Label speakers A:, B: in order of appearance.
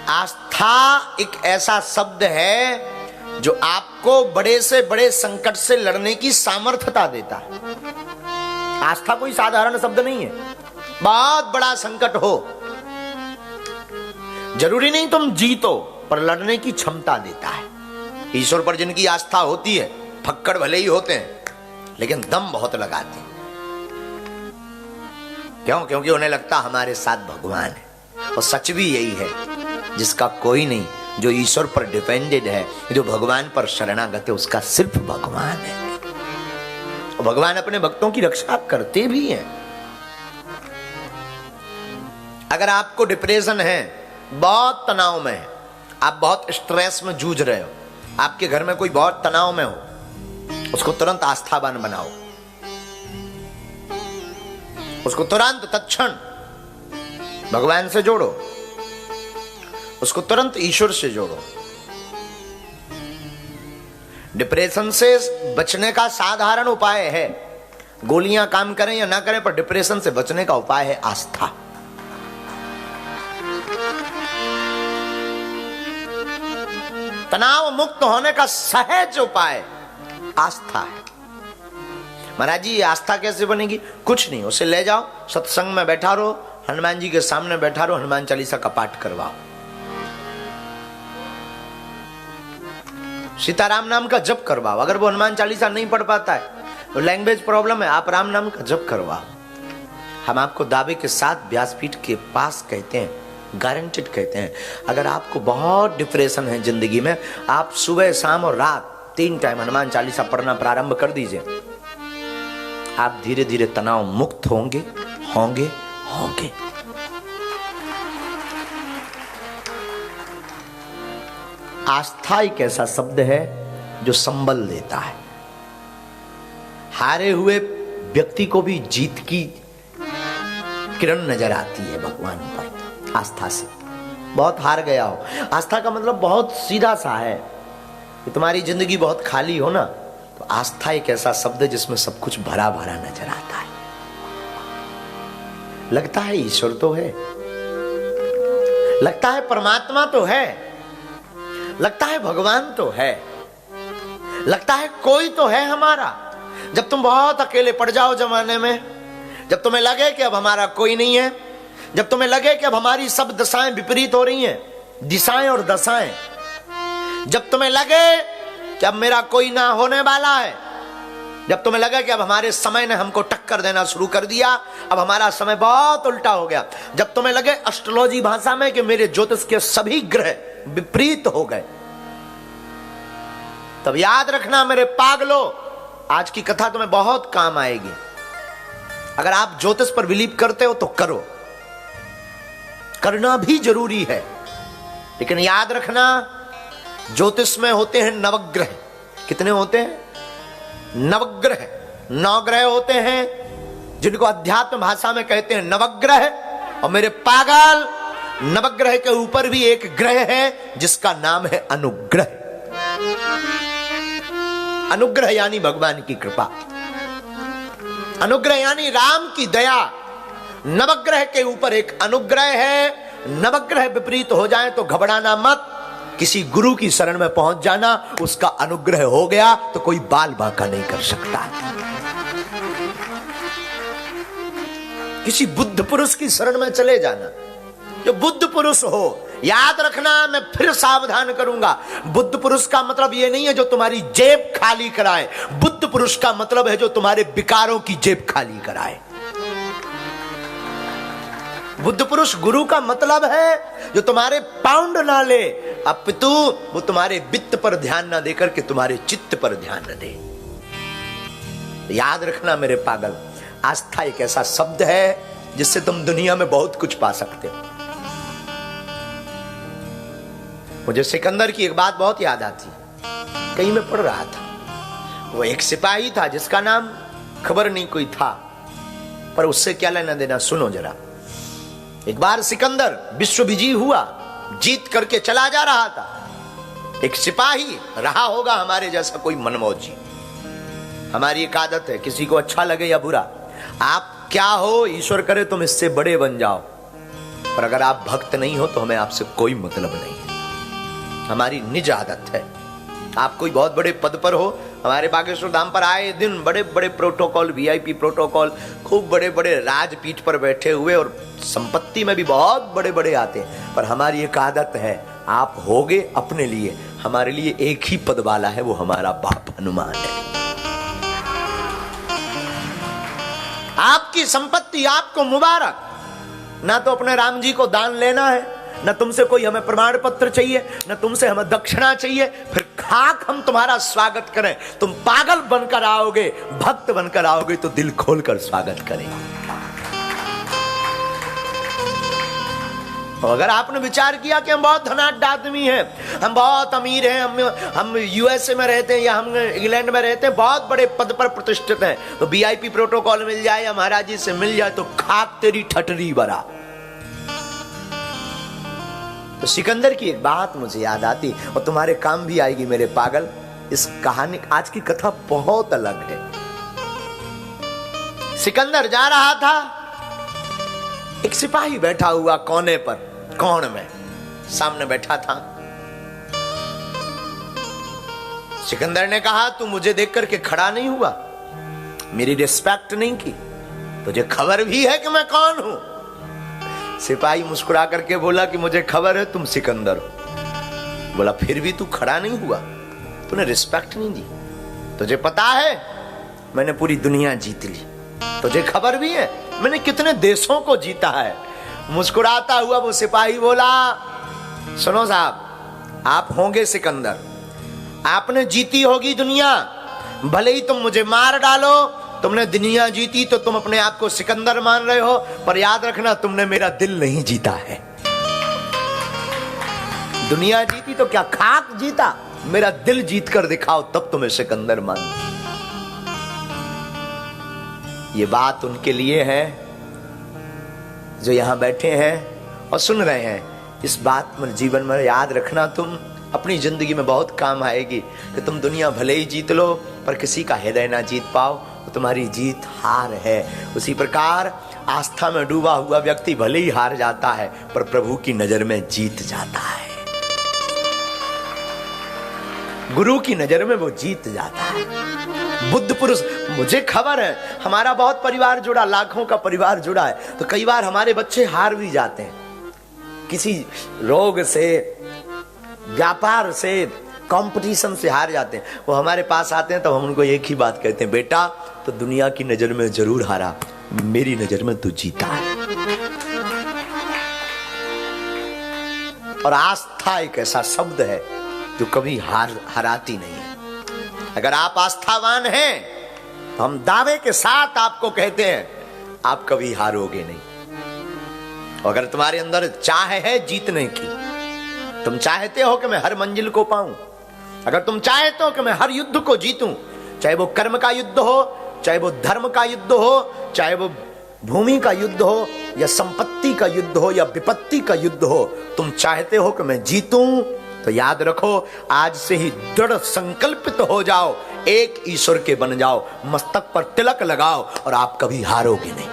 A: आस्था एक ऐसा शब्द है जो आपको बड़े से बड़े संकट से लड़ने की सामर्थ्यता देता है। आस्था कोई साधारण शब्द नहीं है। बहुत बड़ा संकट हो, जरूरी नहीं तुम जीतो, पर लड़ने की क्षमता देता है। ईश्वर पर जिनकी आस्था होती है, फक्कड़ भले ही होते हैं लेकिन दम बहुत लगाते हैं। क्यों? क्योंकि उन्हें लगता हमारे साथ भगवान है। और सच भी यही है, जिसका कोई नहीं, जो ईश्वर पर डिपेंडेड है, जो भगवान पर शरणागत है, उसका सिर्फ भगवान है। और भगवान अपने भक्तों की रक्षा करते भी हैं। अगर आपको डिप्रेशन है, बहुत तनाव में है, आप बहुत स्ट्रेस में जूझ रहे हो, आपके घर में कोई बहुत तनाव में हो, उसको तुरंत आस्थावान बनाओ। उसको तुरंत तत्क्षण भगवान से जोड़ो, उसको तुरंत ईश्वर से जोड़ो। डिप्रेशन से बचने का साधारण उपाय है, गोलियां काम करें या ना करें, पर डिप्रेशन से बचने का उपाय है आस्था। तनाव मुक्त होने का सहज उपाय आस्था है। महाराज जी, आस्था कैसे बनेगी? कुछ नहीं, उसे ले जाओ, सत्संग में बैठा रहो, हनुमान जी के सामने बैठा रहो, हनुमान चालीसा का पाठ करवाओ, सीताराम नाम का जप करवाओ। अगर वो हनुमान चालीसा नहीं पढ़ पाता है, वो लैंग्वेज प्रॉब्लम है, आप राम नाम का जप करवाओ। हम आपको दावे के साथ व्यासपीठ के पास कहते हैं, गारंटेड कहते हैं, अगर आपको बहुत डिप्रेशन है जिंदगी में, आप सुबह शाम और रात 3 टाइम हनुमान चालीसा पढ़ना प्रारंभ कर दीजिए। आप धीरे धीरे तनाव मुक्त होंगे होंगे होंगे। आस्था एक ऐसा शब्द है जो संबल देता है। हारे हुए व्यक्ति को भी जीत की किरण नजर आती है भगवान पर आस्था से। बहुत हार गया हो, आस्था का मतलब बहुत सीधा सा है कि तुम्हारी जिंदगी बहुत खाली हो ना, तो आस्था एक ऐसा शब्द है जिसमें सब कुछ भरा भरा नजर आता है। लगता है ईश्वर तो है, लगता है परमात्मा तो है, लगता है भगवान तो है, लगता है कोई तो है हमारा। जब तुम बहुत अकेले पड़ जाओ जमाने में, जब तुम्हें लगे कि अब हमारा कोई नहीं है, जब तुम्हें लगे कि अब हमारी सब दशाएं विपरीत हो रही हैं, दिशाएं और दशाएं, जब तुम्हें लगे कि अब मेरा कोई ना होने वाला है, जब तुम्हें लगा कि अब हमारे समय ने हमको टक्कर देना शुरू कर दिया, अब हमारा समय बहुत उल्टा हो गया, जब तुम्हें लगे एस्ट्रोलॉजी भाषा में कि मेरे ज्योतिष के सभी ग्रह विपरीत हो गए, तब याद रखना मेरे पागलो, आज की कथा तुम्हें बहुत काम आएगी। अगर आप ज्योतिष पर बिलीव करते हो तो करो, करना भी जरूरी है, लेकिन याद रखना ज्योतिष में होते हैं नवग्रह। कितने होते हैं? नवग्रह। 9 ग्रह होते हैं जिनको अध्यात्म भाषा में कहते हैं नवग्रह। और मेरे पागल, नवग्रह के ऊपर भी एक ग्रह है जिसका नाम है अनुग्रह। अनुग्रह यानी भगवान की कृपा, अनुग्रह यानी राम की दया। नवग्रह के ऊपर एक अनुग्रह है। नवग्रह विपरीत हो जाए तो घबराना मत, किसी गुरु की शरण में पहुंच जाना, उसका अनुग्रह हो गया तो कोई बाल बांका नहीं कर सकता। किसी बुद्ध पुरुष की शरण में चले जाना, जो बुद्ध पुरुष हो। याद रखना, मैं फिर सावधान करूंगा, बुद्ध पुरुष का मतलब यह नहीं है जो तुम्हारी जेब खाली कराए, बुद्ध पुरुष का मतलब है जो तुम्हारे विकारों की जेब खाली कराए। बुद्ध पुरुष गुरु का मतलब है जो तुम्हारे पाउंड ना ले, अपितु वो तुम्हारे वित्त पर ध्यान ना देकर के तुम्हारे चित्त पर ध्यान न दे। याद रखना मेरे पागल, आस्था एक ऐसा शब्द है जिससे तुम दुनिया में बहुत कुछ पा सकते हो। मुझे सिकंदर की एक बात बहुत याद आती, कहीं मैं पढ़ रहा था, वो एक सिपाही था जिसका नाम खबर नहीं कोई था, पर उससे क्या लेना देना, सुनो जरा। एक बार सिकंदर विश्व विजयी हुआ, जीत करके चला जा रहा था। एक सिपाही रहा होगा हमारे जैसा कोई मनमौजी। हमारी एक आदत है, किसी को अच्छा लगे या बुरा, आप क्या हो ईश्वर करे तुम इससे बड़े बन जाओ, पर अगर आप भक्त नहीं हो तो हमें आपसे कोई मतलब नहीं है। हमारी निज आदत है। आप कोई बहुत बड़े पद पर हो, हमारे बागेश्वर धाम पर आए दिन बड़े बड़े प्रोटोकॉल, वीआईपी प्रोटोकॉल, खूब बड़े बड़े राजपीठ पर बैठे हुए, और संपत्ति में भी बहुत बड़े बड़े आते हैं। पर हमारी एक आदत है, आप होगे अपने लिए, हमारे लिए एक ही पद वाला है, वो हमारा बाप हनुमान है। आपकी संपत्ति आपको मुबारक। ना तो अपने राम जी को दान लेना है, न तुमसे कोई हमें प्रमाण पत्र चाहिए, न तुमसे हमें दक्षिणा चाहिए, फिर खाक हम तुम्हारा स्वागत करें। तुम पागल बनकर आओगे, भक्त बनकर आओगे तो दिल खोलकर स्वागत करेंगे। और अगर आपने विचार किया कि हम बहुत धनाढ्य आदमी हैं, हम बहुत अमीर हैं, हम यूएसए में रहते हैं या हम इंग्लैंड में रहते हैं, बहुत बड़े पद पर प्रतिष्ठित हैं, तो वीआईपी प्रोटोकॉल मिल जाए या महाराज जी से मिल जाए तो खाक तेरी ठटरी बरा। तो सिकंदर की एक बात मुझे याद आती, और तुम्हारे काम भी आएगी मेरे पागल। इस कहानी, आज की कथा बहुत अलग है। सिकंदर जा रहा था, एक सिपाही बैठा हुआ कोने पर, कोण में सामने बैठा था। सिकंदर ने कहा, तू मुझे देख करके खड़ा नहीं हुआ, मेरी रिस्पेक्ट नहीं की, तुझे खबर भी है कि मैं कौन हूं? सिपाही मुस्कुरा करके बोला कि मुझे खबर है तुम सिकंदर हो। बोला, फिर भी तू खड़ा नहीं हुआ, तूने रिस्पेक्ट नहीं दी। तुझे पता है मैंने पूरी दुनिया जीत ली, तुझे खबर भी है मैंने कितने देशों को जीता है। मुस्कुराता हुआ वो सिपाही बोला, सुनो साहब, आप होंगे सिकंदर, आपने जीती होगी दुनिया, भले ही तुम मुझे मार डालो, तुमने दुनिया जीती तो तुम अपने आप को सिकंदर मान रहे हो, पर याद रखना तुमने मेरा दिल नहीं जीता है। दुनिया जीती तो क्या खाक जीता, मेरा दिल जीत कर दिखाओ तब तुम्हें सिकंदर मान। ये बात उनके लिए है जो यहां बैठे हैं और सुन रहे हैं। इस बात में जीवन में याद रखना, तुम अपनी जिंदगी में बहुत काम आएगी कि तुम दुनिया भले ही जीत लो पर किसी का हृदय ना जीत पाओ, तो तुम्हारी जीत हार है। उसी प्रकार आस्था में डूबा हुआ व्यक्ति भले ही हार जाता है पर प्रभु की नजर में जीत जाता है, गुरु की नजर में वो जीत जाता है। बुद्ध पुरुष, मुझे खबर है हमारा बहुत परिवार जुड़ा, लाखों का परिवार जुड़ा है, तो कई बार हमारे बच्चे हार भी जाते हैं, किसी रोग से, व्यापार से, कंपटीशन से हार जाते हैं। वो हमारे पास आते हैं तो हम उनको एक ही बात कहते हैं, बेटा तो दुनिया की नजर में जरूर हारा, मेरी नजर में तू जीता है। और आस्था एक ऐसा शब्द है जो कभी हराती नहीं है। अगर आप आस्थावान हैं तो हम दावे के साथ आपको कहते हैं आप कभी हारोगे नहीं। अगर तुम्हारे अंदर चाह है जीतने की, तुम चाहते हो कि मैं हर मंजिल को पाऊं, अगर तुम चाहते हो कि मैं हर युद्ध को जीतूं, चाहे वो कर्म का युद्ध हो, चाहे वो धर्म का युद्ध हो, चाहे वो भूमि का युद्ध हो या संपत्ति का युद्ध हो या विपत्ति का युद्ध हो, तुम चाहते हो कि मैं जीतूं, तो याद रखो आज से ही दृढ़ संकल्पित हो जाओ, एक ईश्वर के बन जाओ, मस्तक पर तिलक लगाओ और आप कभी हारोगे नहीं।